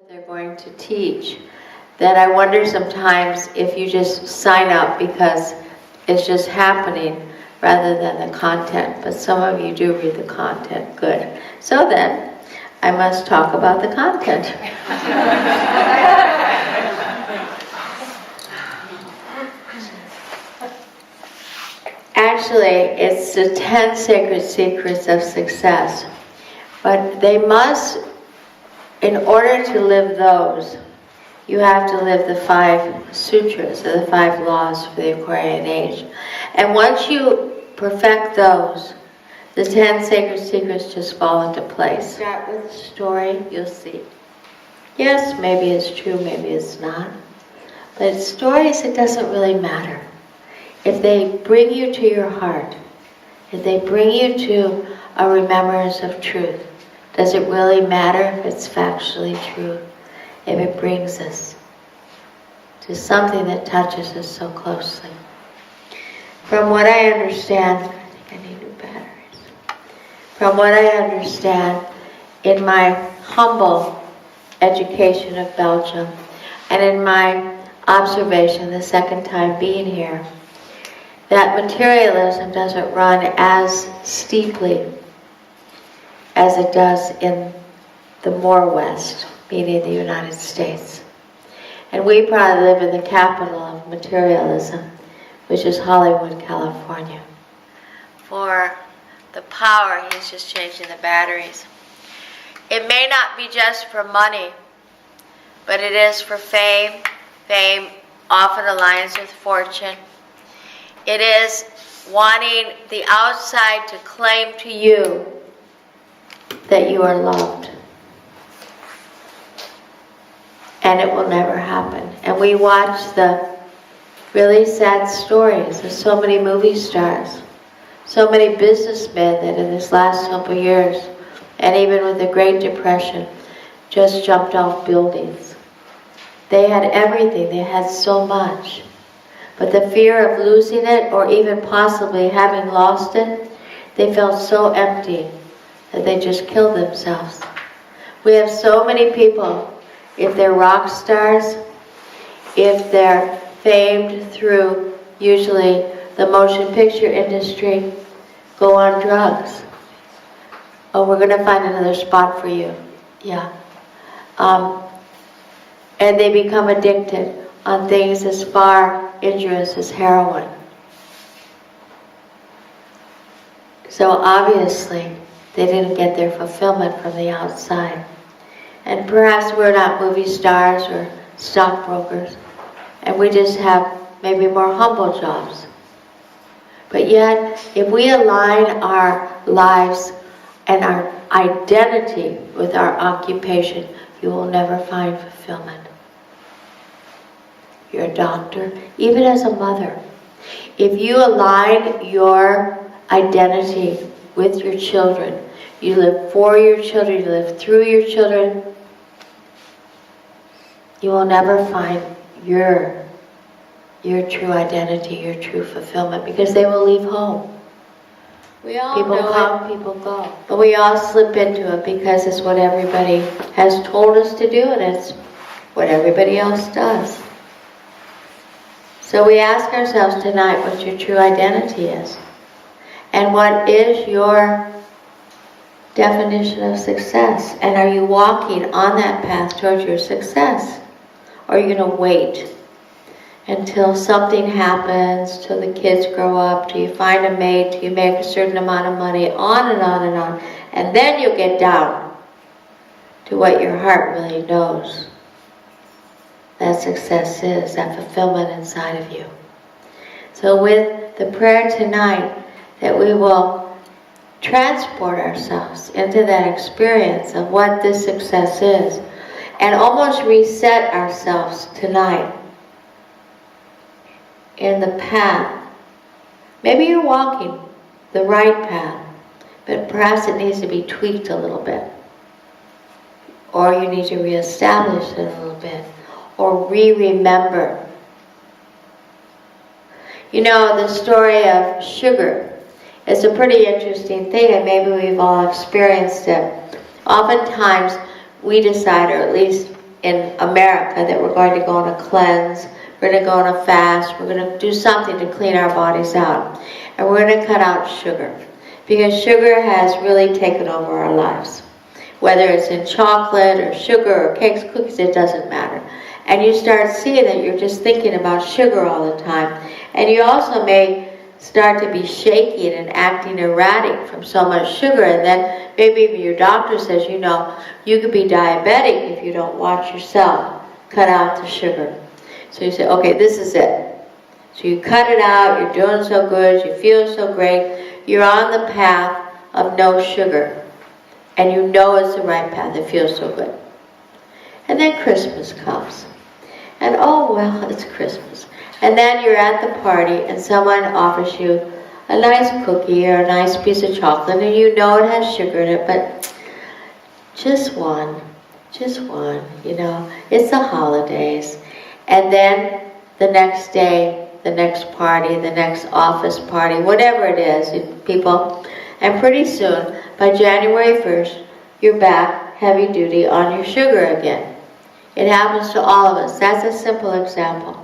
they're going to teach, that I wonder sometimes if you just sign up because it's just happening rather than the content. But some of you do read the content. Good. So then, I must talk about the content. Actually, it's the 10 sacred secrets of success. But they must, in order to live those, you have to live the 5 sutras, or the 5 laws for the Aquarian age. And once you perfect those, the 10 sacred secrets just fall into place. Start with a story, you'll see. Yes, maybe it's true, maybe it's not. But stories, it doesn't really matter. If they bring you to your heart, if they bring you to a remembrance of truth, does it really matter if it's factually true? If it brings us to something that touches us so closely. From what I understand, I think I need new batteries. From what I understand, in my humble education of Belgium, and in my observation the second time being here, that materialism doesn't run as steeply as it does in the more West, meaning the United States. And we probably live in the capital of materialism, which is Hollywood, California. For the power, he's just changing the batteries. It may not be just for money, but it is for fame. Fame often aligns with fortune. It is wanting the outside to claim to you that you are loved. And it will never happen. And we watch the really sad stories of so many movie stars, so many businessmen that in this last couple of years, and even with the Great Depression, just jumped off buildings. They had everything, they had so much. But the fear of losing it, or even possibly having lost it, they felt so empty that they just killed themselves. We have so many people, if they're rock stars, if they're famed through usually the motion picture industry, go on drugs. Oh, we're going to find another spot for you. Yeah. And they become addicted on things as far injurious as heroin. So obviously, they didn't get their fulfillment from the outside. And perhaps we're not movie stars or stockbrokers, and we just have maybe more humble jobs. But yet, if we align our lives and our identity with our occupation, you will never find fulfillment. You're a doctor, even as a mother. If you align your identity with your children, you live for your children, you live through your children, you will never find your true identity, your true fulfillment, because they will leave home. We all people come, people go. But we all slip into it because it's what everybody has told us to do, and it's what everybody else does. So we ask ourselves tonight what your true identity is. And what is your definition of success? And are you walking on that path towards your success? Or are you going to wait until something happens, till the kids grow up, till you find a mate, till you make a certain amount of money, on and on and on. And then you'll get down to what your heart really knows that success is, that fulfillment inside of you. So with the prayer tonight, that we will transport ourselves into that experience of what this success is, and almost reset ourselves tonight in the path. Maybe you're walking the right path, but perhaps it needs to be tweaked a little bit. Or you need to reestablish it a little bit, or remember. You know, the story of sugar. It's a pretty interesting thing, and maybe we've all experienced it. Oftentimes, we decide, or at least in America that we're going to go on a cleanse, we're going to go on a fast, we're going to do something to clean our bodies out. And we're going to cut out sugar. Because sugar has really taken over our lives. Whether it's in chocolate or sugar or cakes, cookies, it doesn't matter. And you start seeing that you're just thinking about sugar all the time. And you also may start to be shaky and acting erratic from so much sugar. And then maybe even your doctor says, you know, you could be diabetic if you don't watch yourself. Cut out the sugar. So you say, okay, this is it. So you cut it out, you're doing so good, you feel so great. You're on the path of no sugar. And you know it's the right path, it feels so good. And then Christmas comes. And oh, well, it's Christmas. And then you're at the party and someone offers you a nice cookie or a nice piece of chocolate and you know it has sugar in it, but just one, you know. It's the holidays. And then the next day, the next party, the next office party, whatever it is, people. And pretty soon, by January 1st, you're back heavy duty on your sugar again. It happens to all of us. That's a simple example.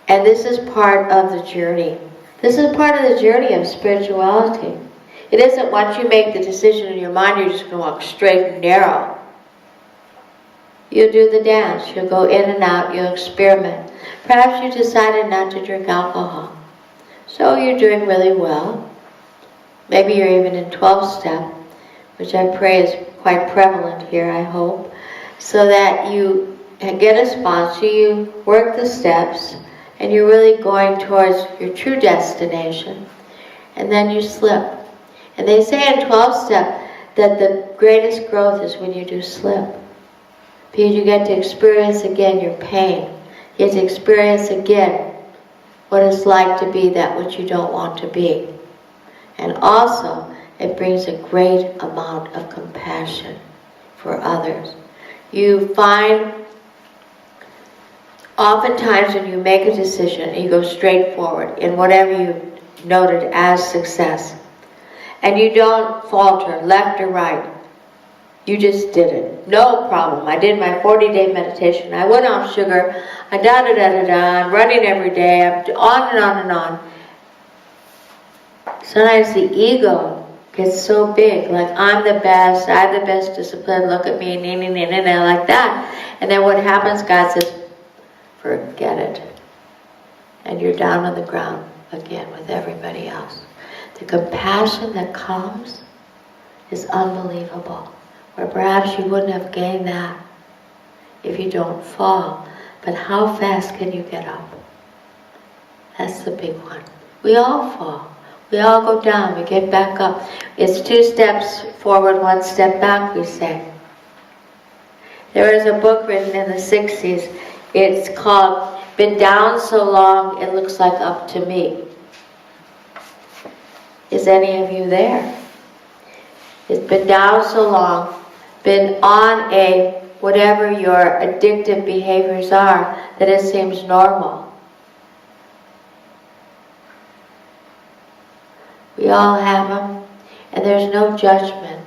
And this is part of the journey. This is part of the journey of spirituality. It isn't once you make the decision in your mind, you're just going to walk straight and narrow. You'll do the dance. You'll go in and out. You'll experiment. Perhaps you decided not to drink alcohol. So you're doing really well. Maybe you're even in 12-step, which I pray is quite prevalent here, I hope. So that you get a sponsor, you work the steps, and you're really going towards your true destination. And then you slip. And they say in 12-step that the greatest growth is when you do slip. Because you get to experience again your pain. You get to experience again what it's like to be that which you don't want to be. And also, it brings a great amount of compassion for others. You find, oftentimes when you make a decision and you go straight forward in whatever you noted as success, and you don't falter left or right, you just did it. No problem. I did my 40-day meditation. I went off sugar. I'm running every day. I'm on and on and on. Sometimes the ego gets so big, like I'm the best, I have the best discipline, look at me, like that. And then what happens, God says, forget it. And you're down on the ground again with everybody else. The compassion that comes is unbelievable. Where perhaps you wouldn't have gained that if you don't fall. But how fast can you get up? That's the big one. We all fall. We all go down. We get back up. It's 2 steps forward, 1 step back, we say. There was a book written in the 60s. It's called Been Down So Long It Looks Like Up to Me. Is any of you there? It's been down so long, been on a, whatever your addictive behaviors are, that it seems normal. We all have them, and there's no judgment.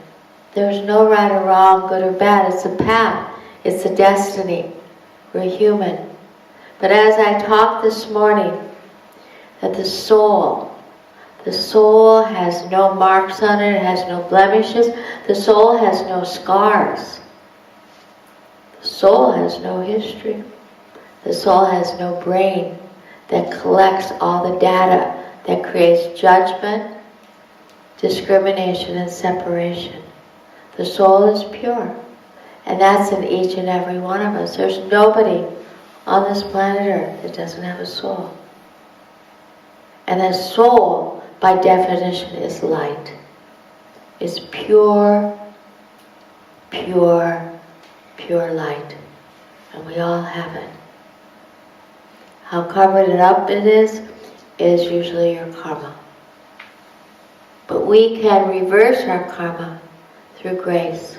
There's no right or wrong, good or bad. It's a path. It's a destiny. We're human. But as I talked this morning, that the soul has no marks on it, it has no blemishes, the soul has no scars. The soul has no history. The soul has no brain that collects all the data that creates judgment, discrimination, and separation. The soul is pure. And that's in each and every one of us. There's nobody on this planet Earth that doesn't have a soul. And that soul, by definition, is light. It's pure, pure, pure light. And we all have it. How covered it up it is usually your karma. But we can reverse our karma through grace.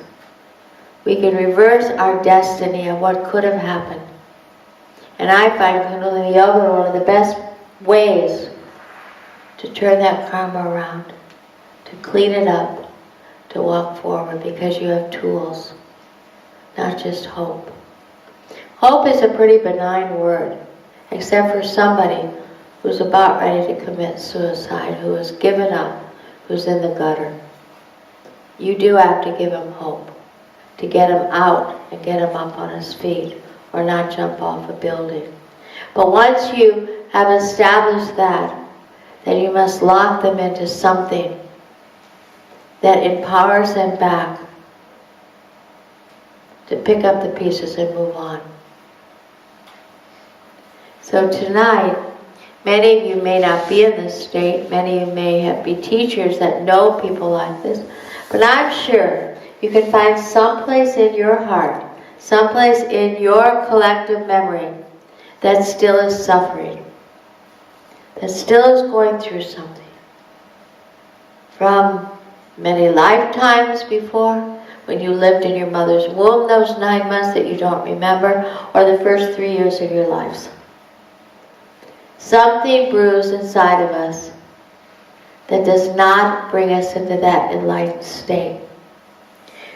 We can reverse our destiny of what could have happened. And I find Kundalini Yoga one of the best ways to turn that karma around, to clean it up, to walk forward, because you have tools. not just hope. Hope is a pretty benign word, except for somebody who's about ready to commit suicide, who has given up, who's in the gutter. You do have to give him hope, to get him out and get him up on his feet, or not jump off a building. But once you have established that, then you must lock them into something that empowers them back to pick up the pieces and move on. So tonight, many of you may not be in this state, many of you may be teachers that know people like this, but I'm sure you can find someplace in your heart, someplace in your collective memory that still is suffering, that still is going through something. From many lifetimes before, when you lived in your mother's womb, those 9 months that you don't remember, or the first 3 years of your lives. Something brews inside of us that does not bring us into that enlightened state.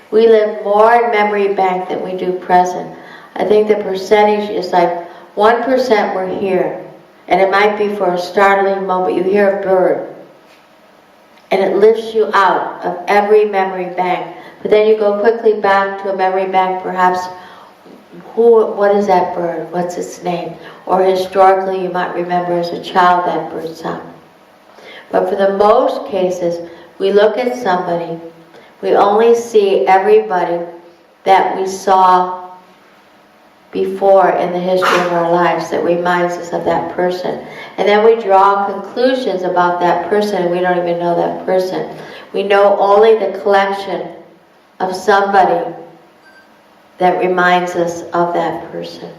We live more in memory bank than we do present. I think the percentage is like 1% we're here. And it might be for a startling moment. You hear a bird. And it lifts you out of every memory bank. But then you go quickly back to a memory bank, perhaps, what is that bird? What's its name? Or historically, you might remember as a child that bird sound. But for the most cases, we look at somebody, we only see everybody that we saw before in the history of our lives that reminds us of that person. And then we draw conclusions about that person, and we don't even know that person. We know only the collection of somebody that reminds us of that person.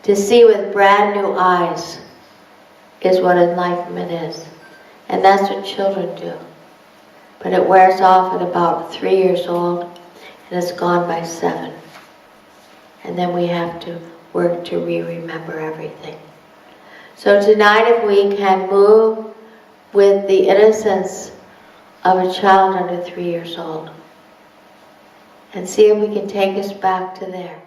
To see with brand new eyes is what enlightenment is. And that's what children do. But it wears off at about 3 years old, and it's gone by 7. And then we have to work to remember everything. So tonight, if we can move with the innocence of a child under 3 years old, and see if we can take us back to there.